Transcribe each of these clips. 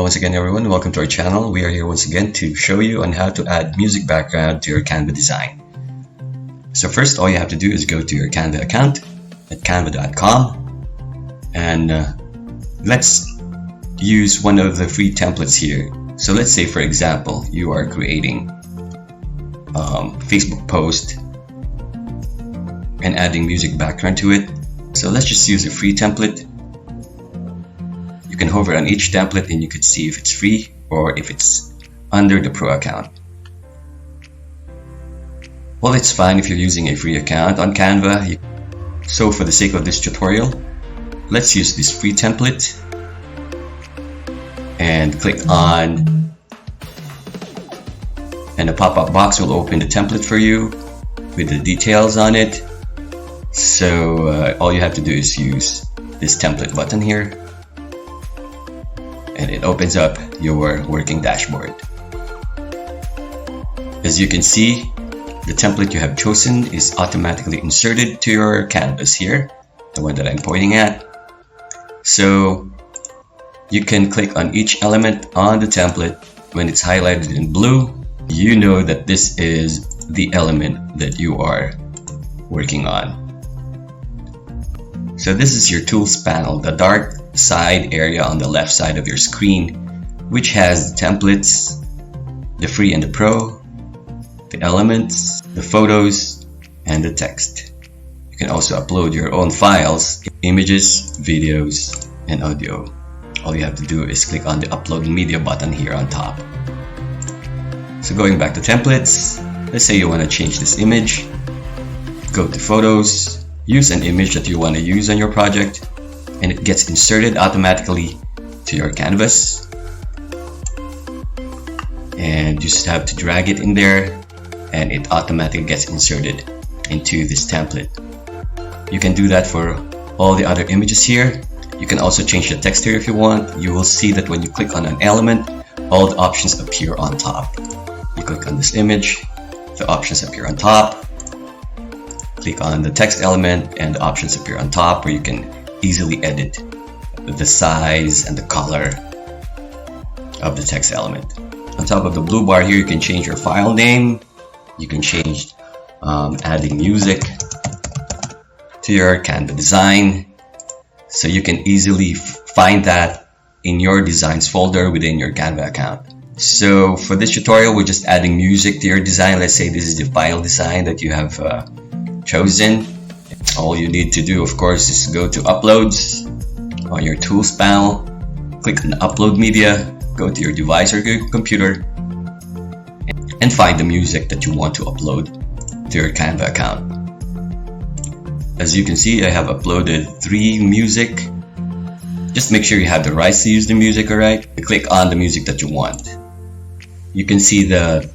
once again everyone, welcome to our channel. We are here once again to show you on how to add music background to your Canva design. So first, all you have to do is go to your Canva account at canva.com and let's use one of the free templates here. So let's say, for example, you are creating Facebook post and adding music background to it. So let's just use a free template. You can hover on each template and you can see if it's free or if it's under the pro account. Well, it's fine if you're using a free account on Canva. So for the sake of this tutorial, let's use this free template and click on, and a pop-up box will open the template for you with the details on it. So all you have to do is use this template button here, and it opens up your working dashboard. As you can see, the template you have chosen is automatically inserted to your canvas here, the one that I'm pointing at. So you can click on each element on the template. When it's highlighted in blue, you know that this is the element that you are working on. So this is your tools panel, the dark side area on the left side of your screen, which has the templates, the free and the pro, the elements, the photos, and the text. You can also upload your own files, images, videos, and audio. All you have to do is click on the upload media button here on top. So going back to templates, let's say you want to change this image. Go to photos, use an image that you want to use on your project, and it gets inserted automatically to your canvas. And you just have to drag it in there and it automatically gets inserted into this template. You can do that for all the other images here. You can also change the text here if you want. You will see that when you click on an element, all the options appear on top. You click on this image, the options appear on top. Click on the text element and the options appear on top, where you can easily edit the size and the color of the text element. On top of the blue bar here, you can change your file name. You can change adding music to your Canva design. So you can easily find that in your designs folder within your Canva account. So for this tutorial, we're just adding music to your design. Let's say this is the final design that you have chosen. All you need to do, of course, is go to uploads on your tools panel, click on upload media, go to your device or your computer, and find the music that you want to upload to your Canva account. As you can see, I have uploaded 3 music. Just make sure you have the rights to use the music, alright? Click on the music that you want. You can see the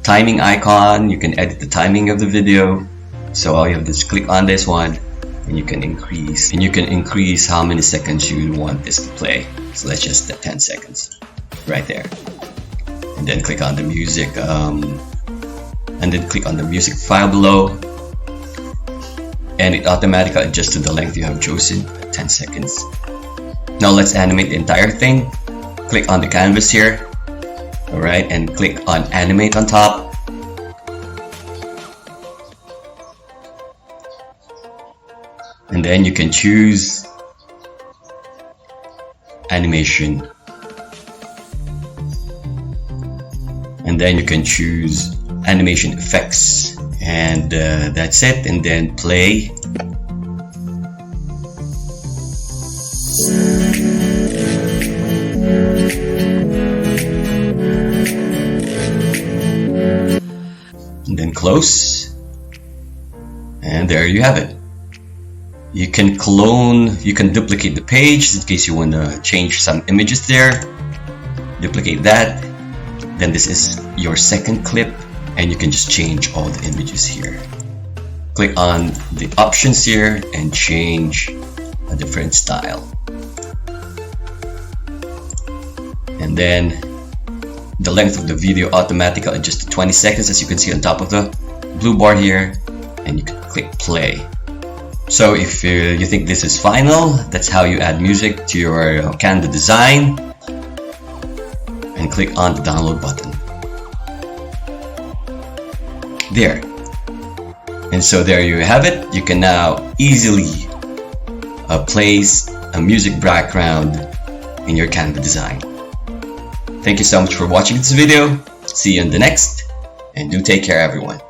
timing icon. You can edit the timing of the video. So all you have to do is click on this one and you can increase how many seconds you want this to play. So let's just 10 seconds right there. And then click on the music and then click on the music file below, and it automatically adjusts to the length you have chosen at 10 seconds. Now let's animate the entire thing. Click on the canvas here, alright, and click on animate on top. And then you can choose animation. And then you can choose animation effects. And that's it. And then play. And then close. And there you have it. You can clone, you can duplicate the page in case you want to change some images there. Duplicate that. Then this is your second clip, and you can just change all the images here. Click on the options here and change a different style. And then the length of the video automatically adjusts to 20 seconds, as you can see on top of the blue bar here, and you can click play. So if you think this is final, that's how you add music to your Canva design. and click on the download button. There. And so there you have it. You can now easily place a music background in your Canva design. Thank you so much for watching this video. See you in the next, and do take care everyone.